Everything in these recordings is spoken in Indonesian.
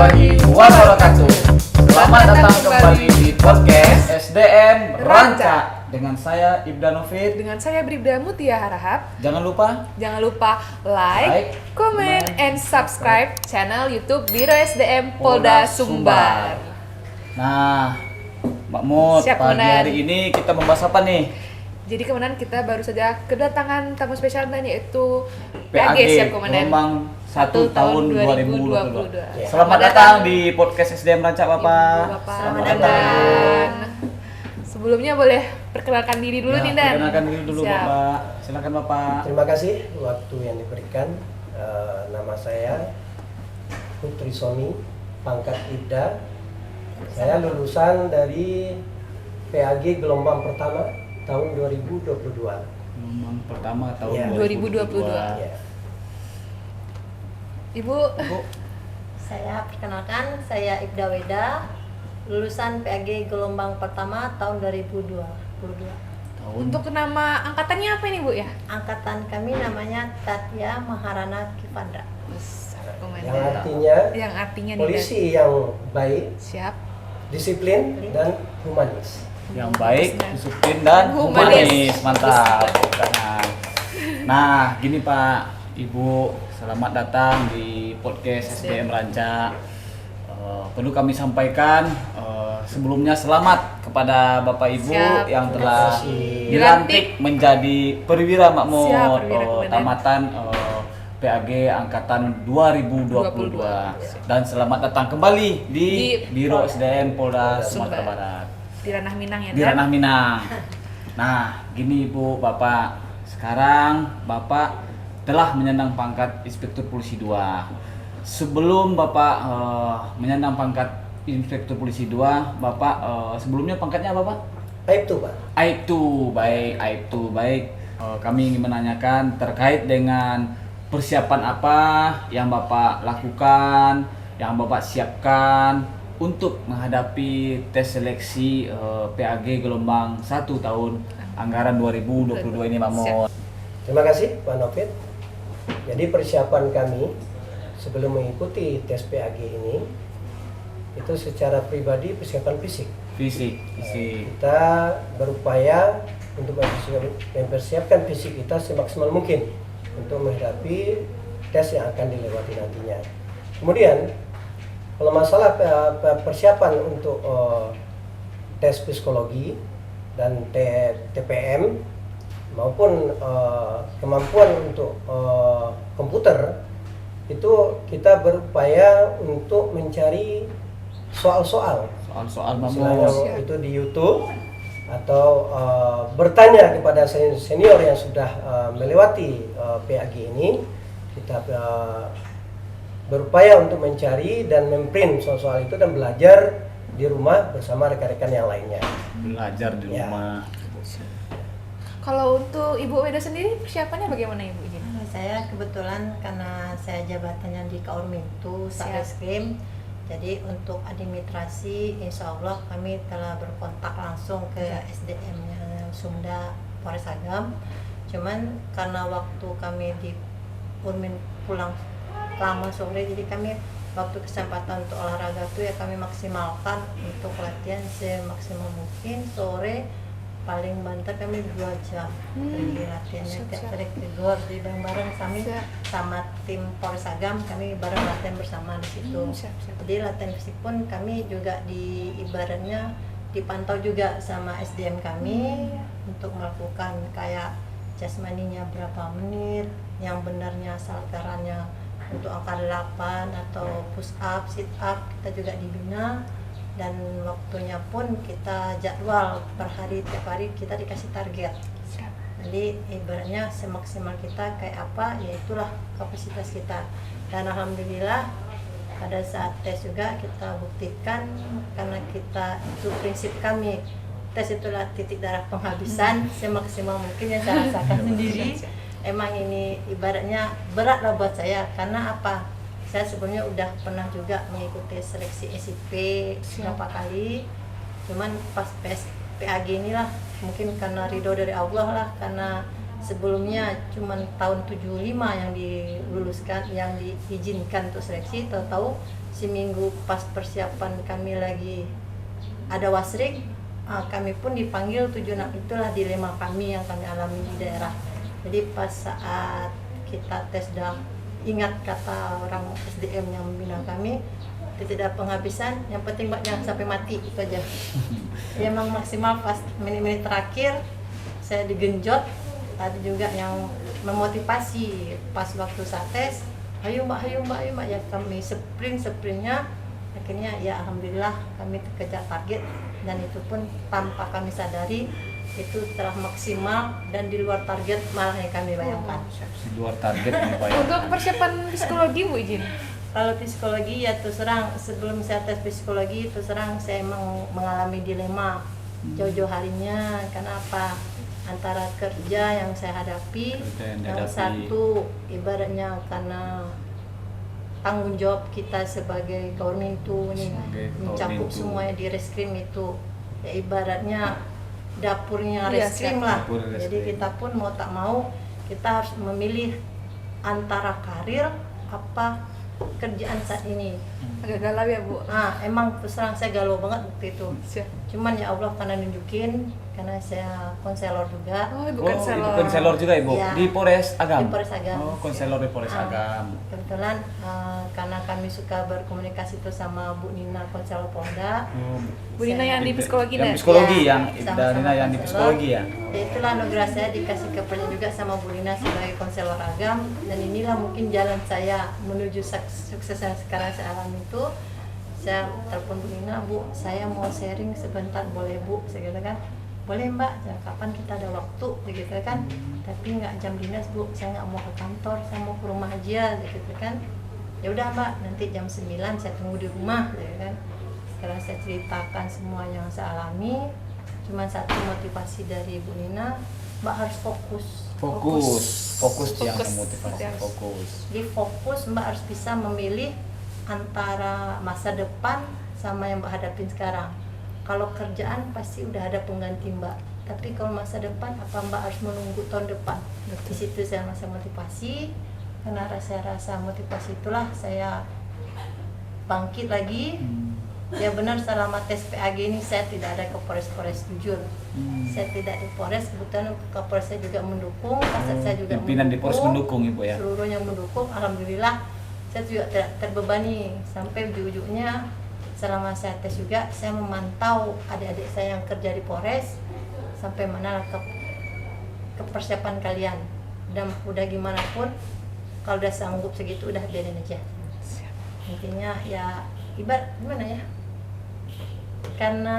warahmatullahi wabarakatuh. Selamat datang kembali di podcast SDM Ranca dengan saya Ibda Novit, dengan saya Bribda Mutia Harahap. Jangan lupa like, comment, and subscribe channel YouTube Biro SDM Polda Sumbar. Nah, Mbak Mut, Siap, pagi Komandan. hari ini kita membahas apa nih? Jadi Komandan, kita baru saja kedatangan tamu spesial yaitu PAG, Siap Komandan. gelombang 1 tahun 2022. 2022. Selamat datang di podcast SDM Ranca, Bapak. Bapak. Selamat Dan datang. sebelumnya boleh perkenalkan diri dulu nih, Dan. Perkenalkan diri dulu, Siap. Bapak. Silakan, Bapak. Terima kasih waktu yang diberikan. Nama saya Putri Soni, pangkat Ibda. Saya lulusan dari PAG gelombang pertama tahun 2022. Gelombang pertama tahun Ya. 2022. Ya. Ibu, Saya perkenalkan, saya Ibda Weda, lulusan PAG gelombang pertama tahun 2022. untuk nama angkatannya apa ini, Bu ya? Angkatan kami namanya Tatya Maharana Kivandra. Yang artinya Yang artinya nih, polisi yang baik, Dan. Siap. disiplin, dan humanis. Yang baik, disiplin dan humanis. Mantap. Tepuk tangan. Nah, gini Pak, Ibu, selamat datang di podcast SDM Ranca. Perlu kami sampaikan sebelumnya selamat kepada Bapak Ibu Siap. yang Terima telah kasih. dilantik menjadi perwira Makmur Siap, perwira komandan. tamatan PAG angkatan 2022. Dan selamat datang kembali di Biro SDM Polda Sumatera Sumbar. Barat. Di ranah Minang ya, Di Dan? ranah Minang. Nah, gini Ibu, Bapak. Sekarang Bapak telah menyandang pangkat Inspektur Polisi 2. Sebelum Bapak menyandang pangkat Inspektur Polisi 2, Bapak sebelumnya pangkatnya apa, Pak? Baik tuh, Pak. Aibtu, baik. Kami ingin menanyakan terkait dengan persiapan apa yang Bapak lakukan, yang Bapak siapkan untuk menghadapi tes seleksi PAG gelombang 1 tahun anggaran 2022 ini, Pak Mot. Terima kasih, Pak Novit. Jadi persiapan kami sebelum mengikuti tes PAG ini itu secara pribadi persiapan fisik. Fisik. Kita berupaya untuk mempersiapkan fisik kita semaksimal mungkin untuk menghadapi tes yang akan dilewati nantinya. Kemudian kalau masalah persiapan untuk tes psikologi dan TPM maupun kemampuan untuk komputer, itu kita berupaya untuk mencari soal-soal Soal-soal misalnya Mamo. itu di YouTube atau bertanya kepada senior yang sudah melewati PAG ini. Kita berupaya untuk mencari dan memprint soal-soal itu dan belajar di rumah bersama rekan-rekan yang lainnya. Belajar di Ya. rumah. Kalau untuk Ibu Weda sendiri persiapannya bagaimana, Ibu? Saya kebetulan karena saya jabatannya di Kaurmintu Satreskrim, jadi untuk administrasi insya Allah kami telah berkontak langsung ke SDM-nya Sumda Polres Agam. Cuman karena waktu kami di Urmin pulang lama sore, jadi kami waktu kesempatan untuk olahraga itu ya kami maksimalkan untuk latihan semaksimal mungkin. Sore paling banter kami 2 jam pergi latihannya tiap hari ke GOR di bareng kami sama tim Polres Agam, kami bareng latihan bersama di situ. Siap. Jadi latihan fisik pun kami juga di ibaratnya dipantau juga sama SDM kami untuk melakukan kayak jasmaninya berapa menit, yang benarnya salterannya untuk angka 8 atau push up, sit up kita juga dibina. Dan waktunya pun kita jadwal per hari, tiap hari kita dikasih target. Jadi ibaratnya semaksimal kita kayak apa, ya itulah kapasitas kita. Dan alhamdulillah pada saat tes juga kita buktikan, karena kita itu prinsip kami, tes itulah titik darah penghabisan semaksimal mungkin yang saya rasakan sendiri. Emang ini ibaratnya berat lah buat saya, karena apa? Saya sebelumnya udah pernah juga mengikuti seleksi SIP beberapa kali, cuman pas PAG inilah mungkin karena ridho dari Allah lah, karena sebelumnya cuma tahun 75 yang diluluskan, yang diizinkan untuk seleksi. Tahu-tahu seminggu pas persiapan kami lagi ada wasrik, kami pun dipanggil 76. Itulah dilema kami yang kami alami di daerah. Jadi pas saat kita tes dan ingat kata orang SDM yang membina kami, tidak penghabisan, yang penting Mbak jangan sampai mati, itu aja. Ya, emang maksimal pas menit-menit terakhir saya digenjot. Ada juga yang memotivasi pas waktu saat tes, ayo mbak, ya kami sprintnya, akhirnya ya alhamdulillah kami kejar target, dan itu pun tanpa kami sadari itu telah maksimal dan di luar target malah yang kami bayangkan. Di luar target ini Pak ya. Untuk persiapan psikologi Bu izin. Kalau psikologi ya terus terang, sebelum saya tes psikologi terus terang saya emang mengalami dilema jauh-jauh harinya. Kenapa? Antara kerja yang saya hadapi, yang satu ibaratnya karena tanggung jawab kita sebagai Kaurmintu nih, mencakup semuanya di reskrim itu, ya ibaratnya dapurnya reskrim lah. Jadi kita pun mau tak mau kita harus memilih antara karir apa kerjaan saat ini. Agak galau ya Bu. Emang terus terang saya galau banget waktu itu. Siap. Cuman ya Allah karena nunjukin, karena saya konselor juga. Oh, Ibu Ibu konselor juga Ibu? Iya. Di Polres Agam? Di Polres Agam. Oh, konselor di Polres Agam. Kebetulan karena kami suka berkomunikasi tuh sama Bu Nina, konselor Polda. Bu Nina yang di psikologi Yang nih. psikologi, Ya, yang sama-sama Nina yang di konselor. psikologi ya? Ya itulah anugerah saya dikasih kepercayaan juga sama Bu Nina sebagai konselor Agam, dan inilah mungkin jalan saya menuju sukses yang sekarang saya alami itu. Saya telepon Bu Nina, Bu, saya mau sharing sebentar, boleh Bu? Saya katakan, boleh Mbak, kapan kita ada waktu, gitu kan? Tapi nggak jam dinas Bu, saya nggak mau ke kantor, saya mau ke rumah aja, gitu kan? Ya udah Mbak, nanti jam 9 saya tunggu di rumah, gitu kan? Sekarang saya ceritakan semua yang saya alami. Cuma satu motivasi dari Bu Nina, Mbak harus fokus. Fokus yang Fokus. memotivasi, Yes. fokus. Jadi fokus, Mbak harus bisa memilih antara masa depan sama yang Mbak hadapin sekarang. Kalau kerjaan pasti udah ada pengganti Mbak. Tapi kalau masa depan, apa Mbak harus menunggu tahun depan? Di situ saya merasa motivasi. Karena rasa motivasi itulah saya bangkit lagi. Ya benar, selama tes PAG ini saya tidak ada ke Polres jujur. Saya tidak di Polres, kebetulan Kapolres saya juga mendukung, Kasat saya juga Pimpinan di Polres mendukung Ibu ya? Seluruhnya mendukung, alhamdulillah. Saya juga tidak terbebani sampai ujung-ujungnya selama saya tes juga saya memantau adik-adik saya yang kerja di Polres sampai mana ke persiapan kalian, dan udah gimana pun kalau udah sanggup segitu udah biarin aja. Intinya ya ibarat gimana ya, karena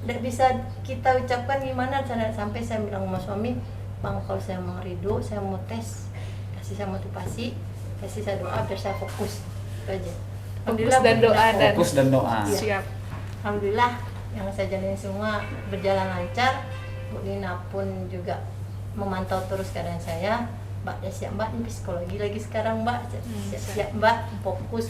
tidak bisa kita ucapkan gimana sampai saya bilang sama suami, Bang kalau saya mau ridho, saya mau tes, kasih saya motivasi, kasih saya doa biar saya fokus, itu aja. Fokus dan doa dan Fokus dan doa. siap. Alhamdulillah yang saya jalani semua berjalan lancar. Bu Nina pun juga memantau terus keadaan saya. Mbak ya siap Mbak, ini psikologi lagi sekarang Mbak, siap Mbak, fokus.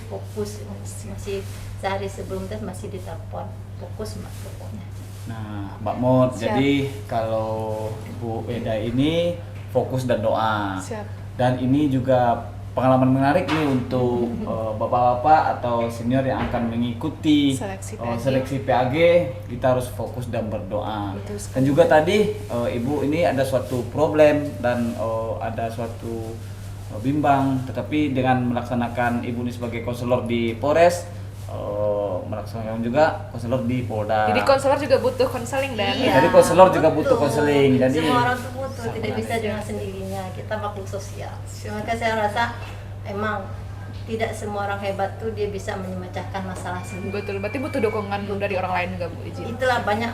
Masih sehari sebelum tes masih ditelepon, fokus Mbak pokoknya. Nah, Mbak Mot, Siap. jadi kalau Bu Weda ini fokus dan doa. Siap. Dan ini juga pengalaman menarik nih untuk bapak-bapak atau senior yang akan mengikuti Seleksi PAG. seleksi PAG. Kita harus fokus dan berdoa. Betul sekali. Dan juga tadi Ibu ini ada suatu problem dan ada suatu bimbang, tetapi dengan melaksanakan Ibu ini sebagai konselor di Polres, melaksanakan juga konselor di Polda. Jadi konselor juga butuh konseling dan Iya, Jadi konselor juga butuh betul. konseling. Jadi Semua orang tuh butuh, tidak bisa dengan sendirinya. Kita makhluk sosial. Maka saya rasa emang tidak semua orang hebat tuh dia bisa memecahkan masalah sendiri. betul. Berarti butuh dukungan dari orang lain juga Bu izin. Itulah banyak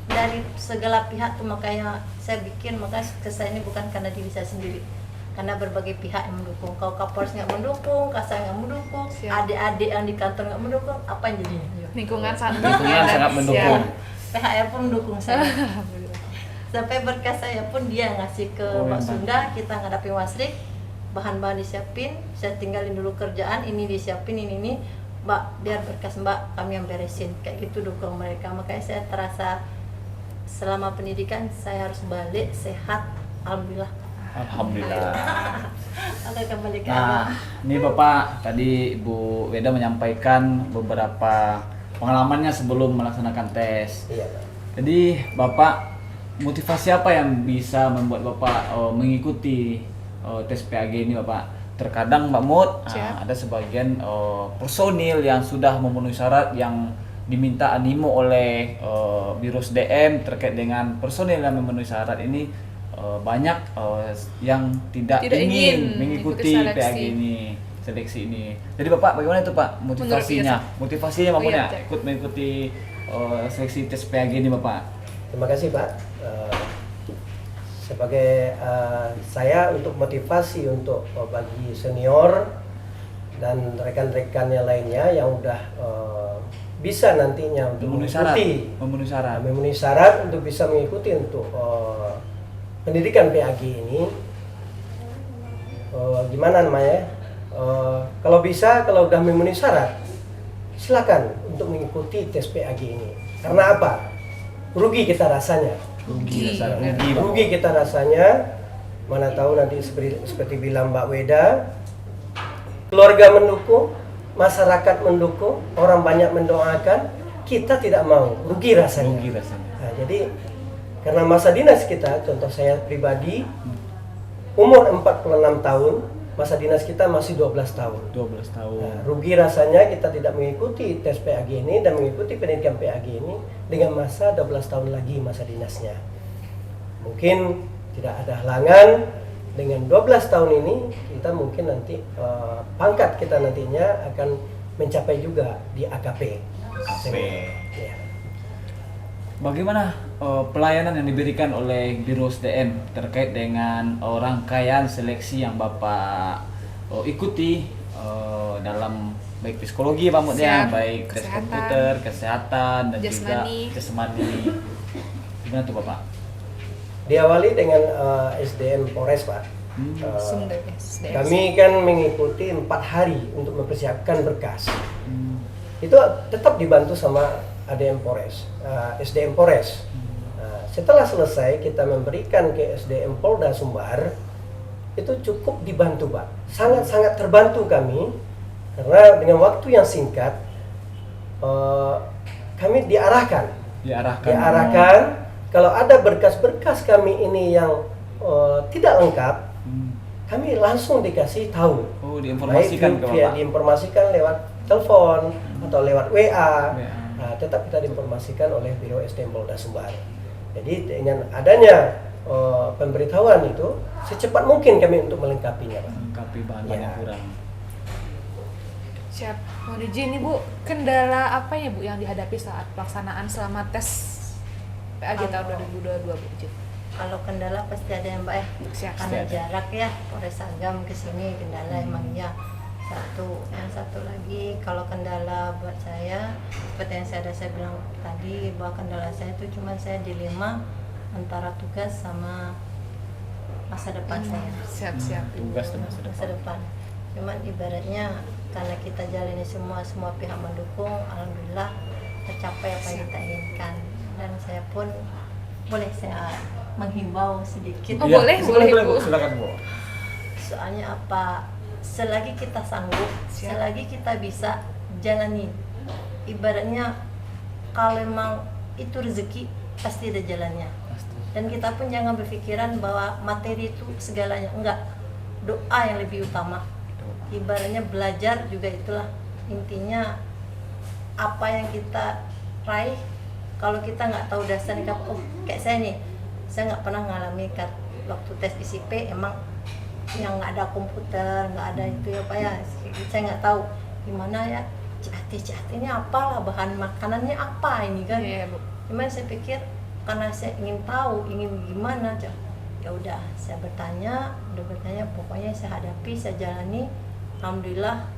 dari segala pihak tuh, makanya saya bikin, makanya sukses saya ini bukan karena diri saya sendiri, karena berbagai pihak yang mendukung. Kalau Kapolres nggak mendukung, Kasat nggak mendukung, Siap. adik-adik yang di kantor nggak mendukung, apa yang jadinya? Ayo. Lingkungan sangat lingkungan sangat mendukung. PHR pun mendukung saya. Alhamdulillah. Sampai berkas saya pun dia ngasih ke Oh, Mbak yang Sunda, kita ngadapin wasrik, bahan-bahan disiapin, saya tinggalin dulu kerjaan, ini disiapin, ini Mbak, biar berkas Mbak kami yang beresin, kayak gitu dukung mereka. Makanya saya terasa selama pendidikan saya harus balik sehat, alhamdulillah. Alhamdulillah. Oke, kembali ke Nah, ini Bapak tadi Ibu Weda menyampaikan beberapa pengalamannya sebelum melaksanakan tes. Iya, Pak. Jadi Bapak, motivasi apa yang bisa membuat Bapak mengikuti tes PAG ini Bapak? Terkadang Mbak Mut, Siap. ada sebagian personil yang sudah memenuhi syarat yang diminta animo oleh Biro SDM terkait dengan personil yang memenuhi syarat ini banyak yang tidak Tidak ingin ingin mengikuti mengikuti PAG seleksi. ini, seleksi ini. Jadi Bapak bagaimana itu Pak motivasinya? Motivasinya Bapak Oh, iya, ya Cek. ikut mengikuti seleksi tes PAG ini Bapak. Terima kasih Pak. Sebagai saya untuk motivasi untuk bagi senior dan rekan-rekannya lainnya yang udah bisa nantinya untuk Memenuhi syarat, mengikuti memenuhi syarat. untuk bisa mengikuti untuk pendidikan PAG ini. Gimana namanya? Kalau bisa, kalau udah memenuhi syarat, silakan untuk mengikuti tes PAG ini. Karena apa? Rugi kita rasanya. Rugi, Rugi. Rugi kita rasanya. Mana tahu nanti seperti bilang Mbak Weda, keluarga mendukung, masyarakat mendukung, orang banyak mendoakan, kita tidak mau, rugi rasanya. Rugi rasanya. Nah, jadi karena masa dinas kita, contoh saya pribadi, umur 46 tahun, masa dinas kita masih 12 tahun. 12 tahun. Nah, rugi rasanya kita tidak mengikuti tes PAG ini dan mengikuti pendidikan PAG ini dengan masa 12 tahun lagi masa dinasnya. Mungkin tidak ada halangan dengan 12 tahun ini kita mungkin nanti pangkat kita nantinya akan mencapai juga di AKP. Ya. Bagaimana pelayanan yang diberikan oleh Biro SDM terkait dengan rangkaian seleksi yang Bapak ikuti dalam baik psikologi Pak Mut ya, Siap. baik tes Kesehatan. komputer, kesehatan dan Jasmani. juga jasmani. Gimana tuh Bapak? Diawali dengan SDM Polres Pak. Sumber SDM. Kami kan mengikuti 4 hari untuk mempersiapkan berkas. Itu tetap dibantu sama ADM Polres, SDM Polres. Setelah selesai kita memberikan ke SDM Polda Sumbar, itu cukup dibantu Pak. Sangat-sangat terbantu kami karena dengan waktu yang singkat kami diarahkan kalau ada berkas-berkas kami ini yang tidak lengkap, kami langsung dikasih tahu. Oh, diinformasikan ke Bapak. Diinformasikan lewat telepon atau lewat WA. WA. Nah, tetap kita diinformasikan oleh Biro SDM Polda Sumbar. Jadi dengan adanya pemberitahuan itu, secepat mungkin kami untuk melengkapinya, Pak. Melengkapi bahan-bahan Ya. yang kurang. Siap. Mohon izin Ibu, kendala apa ya Bu yang dihadapi saat pelaksanaan selama tes PAG tahun 2022 Bu izin? Kalau kendala pasti ada yang Mbak ya. Siap. Karena Pasti ada. jarak ya, Polres Agam ke sini kendala emang iya. Yang satu lagi kalau kendala buat saya seperti yang saya bilang tadi, bahwa kendala saya itu cuma saya dilema antara tugas sama masa depan saya. Siap. Tugas dan masa Masa depan. depan. Cuman ibaratnya karena kita jalani semua pihak mendukung, alhamdulillah tercapai apa yang kita inginkan. Dan saya pun boleh saya menghimbau sedikit. Oh, Iya, boleh, silakan, boleh, Bu. Silakan Bu. Soalnya apa? Selagi kita sanggup, Siap. selagi kita bisa jalani. Ibaratnya kalau memang itu rezeki pasti ada jalannya. Dan kita pun jangan berpikiran bahwa materi itu segalanya, enggak. Doa yang lebih utama. Ibaratnya belajar juga itulah intinya. Apa yang kita raih, kalau kita nggak tahu dasarnya, oh kayak saya nih, saya nggak pernah ngalami waktu tes ICP emang yang nggak ada komputer, nggak ada itu ya Pak ya, saya nggak tahu gimana ya CAT ini apalah, bahan makanannya apa ini kan. Iya, Bu. Cuman saya pikir karena saya ingin tahu, ingin gimana aja, ya udah saya bertanya, pokoknya saya hadapi, saya jalani. Alhamdulillah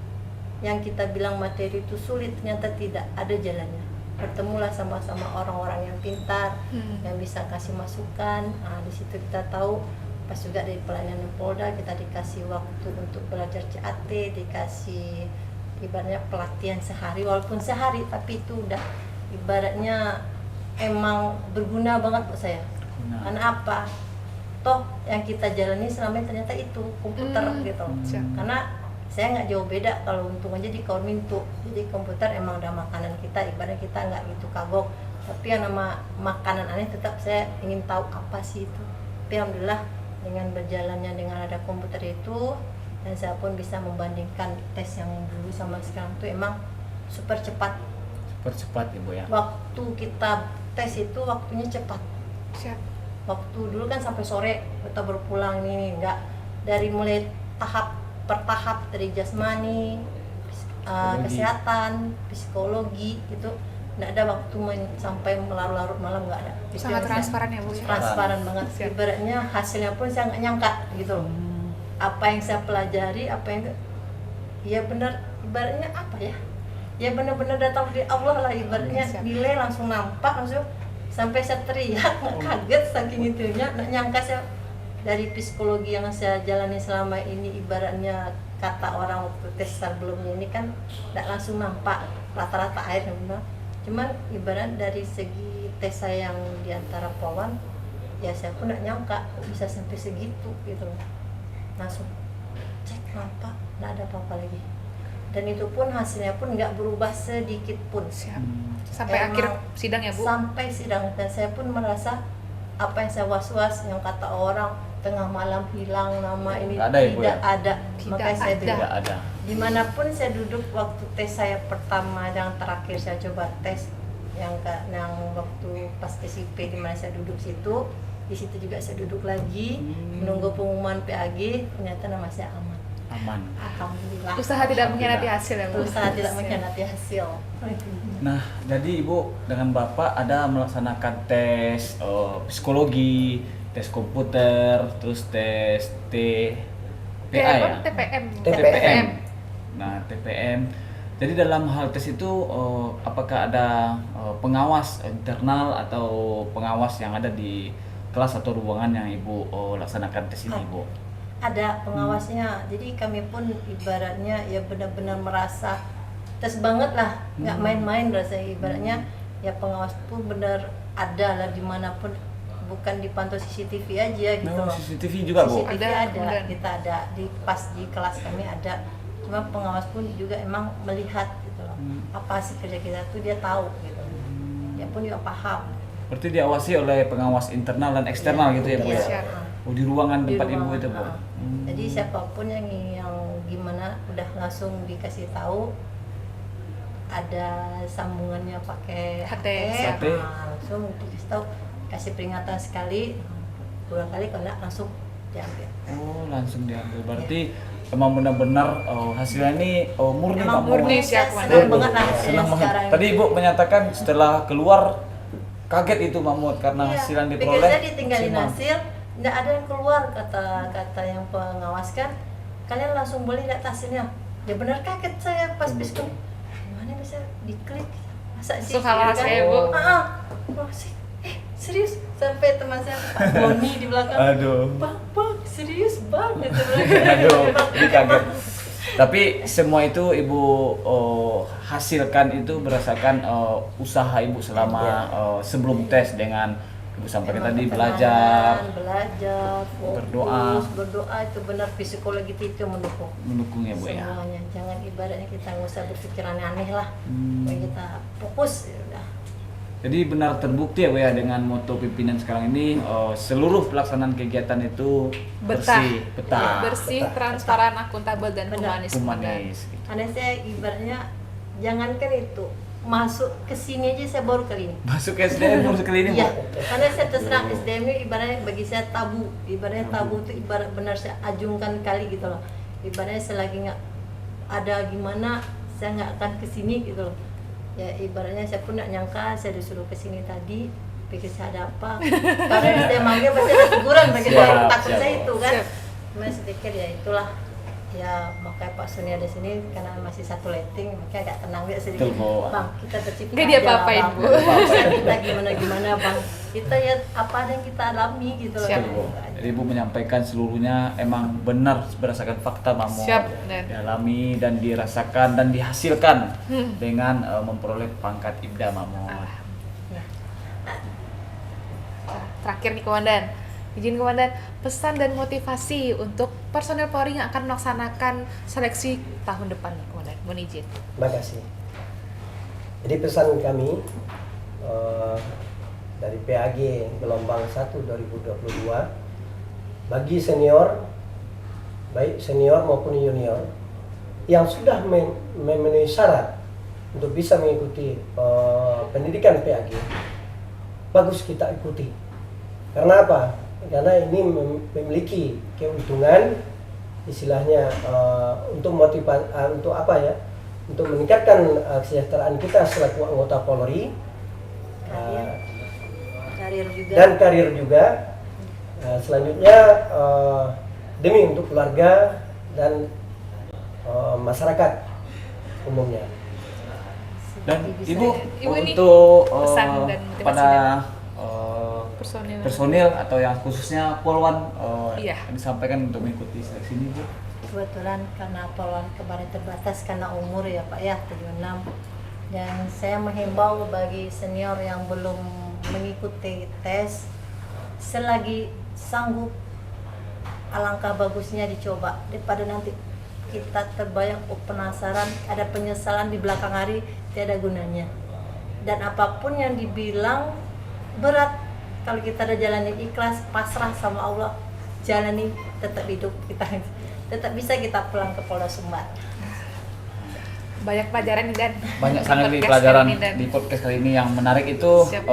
yang kita bilang materi itu sulit ternyata tidak, ada jalannya. Bertemulah sama-sama orang-orang yang pintar, yang bisa kasih masukan. Nah, di situ kita tahu. Pas juga dari pelayanan Polda kita dikasih waktu untuk belajar CAT, dikasih ibaratnya pelatihan sehari, walaupun sehari tapi itu udah ibaratnya emang berguna banget buat saya. Berguna. Karena apa? Toh yang kita jalani selama ini ternyata itu komputer gitu. Siap. Karena saya nggak jauh beda, kalau untung aja di Kormintu. Jadi komputer emang udah makanan kita, ibaratnya kita nggak gitu kagok. Tapi yang nama makanan aneh tetap saya ingin tahu apa sih itu. Tapi alhamdulillah dengan berjalannya dengan ada komputer itu, dan saya pun bisa membandingkan tes yang dulu sama sekarang tuh emang super cepat. Percepat Ibu ya. Waktu kita tes itu waktunya cepat. Siap. Waktu dulu kan sampai sore kita berpulang nih, enggak, dari mulai tahap per tahap dari jasmani, Psikologi. kesehatan, psikologi itu enggak ada waktu main sampai melarut-larut malam, enggak ada. Itu Sangat yang transparan ya Bu. transparan banget. Siap. Ibaratnya hasilnya pun saya nggak nyangka gitu loh. Apa yang saya pelajari, apa yang ya benar, ibaratnya apa ya? Ya benar-benar datang dari Allah lah ibaratnya. Siap. Nilai langsung nampak, langsung sampai saya teriak, nggak kaget saking itunya, nggak nyangka saya dari psikologi yang saya jalani selama ini, ibaratnya kata orang waktu tes sebelumnya ini kan nggak langsung nampak rata-rata air benar. Cuman ibarat dari segi tes saya yang diantara Pawan, ya saya pun nggak nyangka kok bisa sampai segitu gitu loh. Langsung cek nampak nggak ada apa-apa lagi, dan itu pun hasilnya pun nggak berubah sedikit pun. Siap. Sampai Emang akhir sidang ya Bu. Sampai sidang, dan saya pun merasa apa yang saya was-was, yang kata orang tengah malam hilang nama ini, Nggak ada ya, Bu, tidak ya? ada. Tidak Makanya saya ada. bilang, Tidak ada. dimanapun saya duduk waktu tes saya pertama, yang terakhir saya coba tes yang waktu pas SIP di mana saya duduk situ, di situ juga saya duduk lagi menunggu pengumuman PAG, ternyata nama saya aman. Aman. Alhamdulillah. Usaha tidak mengkhianati hasil ya Bu. Usaha tidak Siap. mengkhianati hasil. Nah, jadi Ibu dengan Bapak ada melaksanakan tes psikologi, tes komputer, terus tes TPA ya? TPM. TPM. Nah, TPM. Jadi dalam hal tes itu apakah ada pengawas internal atau pengawas yang ada di kelas atau ruangan yang Ibu laksanakan tes ini, Bu? Ada pengawasnya, jadi kami pun ibaratnya ya benar-benar merasa tes banget lah, nggak main-main rasanya. Ibaratnya ya pengawas pun benar ada lah dimanapun, bukan dipantau CCTV aja gitu Nah, loh. CCTV juga, Bu? CCTV Ada, ada, kemudian. kita ada di pas di kelas kami ada, cuma pengawas pun juga emang melihat gitu loh, apa hasil kerja kita tuh dia tahu gitu, dia pun juga paham. Berarti diawasi oleh pengawas internal dan eksternal gitu ya, Bu? Iya. Ya? Siap. Oh, di ruangan Di tempat Ibu ruangan, itu, Bu? Jadi siapapun yang gimana udah langsung dikasih tahu, ada sambungannya pakai HT, siap. langsung dikasih tahu, kasih peringatan sekali, dua kali, kalau enggak langsung diambil. Oh, langsung diambil. Berarti emang benar-benar hasilnya ini murni, Emang Pak? murni, saya siap, senang Waduh, banget lah hasilnya senang banget. sekarang Tadi ini. Ibu menyatakan setelah keluar kaget itu Mahmud karena Iya, hasil yang pikir diperoleh saya ditinggalin maksimal. hasil, nggak ada yang keluar, kata yang pengawaskan, kalian langsung boleh lihat hasilnya. Ya benar, kaget saya pas biskup, gimana bisa diklik, masa sih? Langsung hal-hal Gitu kan? saya, Bu. Wah, sih, serius, sampai teman saya Pak Boni di belakang, Aduh. bang, serius bang, gitu. Aduh, ini kaget. Tapi semua itu Ibu hasilkan itu berdasarkan usaha Ibu selama sebelum tes dengan Ibu sampaikan Emang tadi ketenangan, belajar, belajar, fokus, berdoa itu benar, psikologi itu mendukung. mendukung ya Bu ya. Semuanya, jangan ibaratnya kita nggak usah berpikir aneh-aneh lah. Hmm. Pokoknya kita fokus ya udah. Jadi benar terbukti ya Bu ya dengan moto pimpinan sekarang ini seluruh pelaksanaan kegiatan itu Betah. bersih, betah, Bersih, Betah. transparan, akuntabel dan Benar. humanis. humanis. gitu. Karena saya ibaratnya jangankan itu, masuk ke sini aja saya baru kali ini. Masuk ke SDM baru sekali ini Bu. Iya, karena saya terserah SDM ini ibaratnya bagi saya tabu. Ibaratnya tabu itu ibarat benar saya ajungkan kali gitu loh. Ibaratnya selagi nggak ada gimana, saya nggak akan kesini gitu loh. Ya ibaratnya saya pun nggak nyangka saya disuruh kesini tadi, pikir saya ada apa. Karena saya manggil pasti ada teguran bagi Siap, saya, takut siap, saya Bu. itu kan. Siap. Cuma saya pikir ya itulah. Ya makanya Pak Suni ada sini karena masih satu letting, makanya agak tenang dia sedikit. Betul, Bu. Bang, kita bercipta Nggak dia aja, apa-apain, Bang. Bu. Urusan kita gimana Bang, kita ya apa ada yang kita alami gitu loh. Siap. Betul, Bu. Jadi Ibu menyampaikan seluruhnya emang benar berdasarkan fakta Mamo. Siap, dan- Dialami dan dirasakan dan dihasilkan dengan memperoleh pangkat Ibda Mamo. Nah, Nah, terakhir nih Komandan, izin Komandan, pesan dan motivasi untuk personel Polri yang akan melaksanakan seleksi tahun depan nih Komandan, mohon izin. Terima kasih. Jadi pesan kami dari PAG gelombang 1 2022 bagi senior, baik senior maupun junior yang sudah memenuhi syarat untuk bisa mengikuti pendidikan PAG, bagus kita ikuti. Karena apa? Karena ini memiliki keuntungan, istilahnya untuk untuk apa ya? Untuk meningkatkan kesejahteraan kita selaku anggota Polri, Karir juga. dan karir juga. Selanjutnya demi untuk keluarga dan masyarakat umumnya. Dan Bisa Ibu, Ibu ini untuk pesan dan motivasi pada personil atau yang khususnya Polwan Iya. yang disampaikan untuk mengikuti seleksi ini, Bu. Kebetulan karena Polwan kemarin terbatas karena umur ya Pak ya, 76. Dan saya menghimbau bagi senior yang belum mengikuti tes, selagi sanggup, alangkah bagusnya dicoba daripada nanti kita terbayang penasaran, ada penyesalan di belakang hari, tiada gunanya. Dan apapun yang dibilang berat, kalau kita ada jalani ikhlas, pasrah sama Allah, jalani, tetap hidup kita, tetap bisa kita pulang ke Polda Sumbar. banyak pelajaran nih Dan. Banyak sangat Podcast pelajaran kali ini, Dan. di podcast kali ini. Yang menarik itu Siap.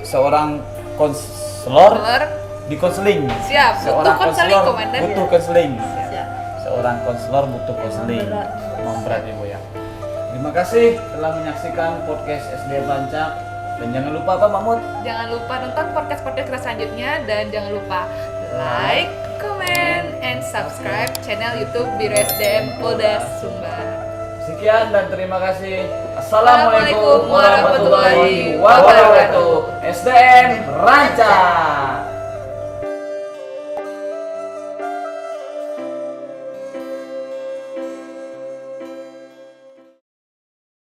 seorang konselor Konselor. di konseling. Siap, butuh Seorang konseling, konselor Komandan. butuh konseling. Siap. Seorang konselor butuh konseling. berat. Memang berat, Ibu ya. Terima kasih telah menyaksikan podcast SDM Rancak. Dan jangan lupa apa, Mahmud? Jangan lupa nonton podcast-podcast kita selanjutnya dan jangan lupa like, comment, and subscribe channel YouTube Biro SDM Polda Sumbar. Sekian dan terima kasih. Assalamualaikum Assalamualaikum warahmatullahi warahmatullahi wabarakatuh. SDM Rancak.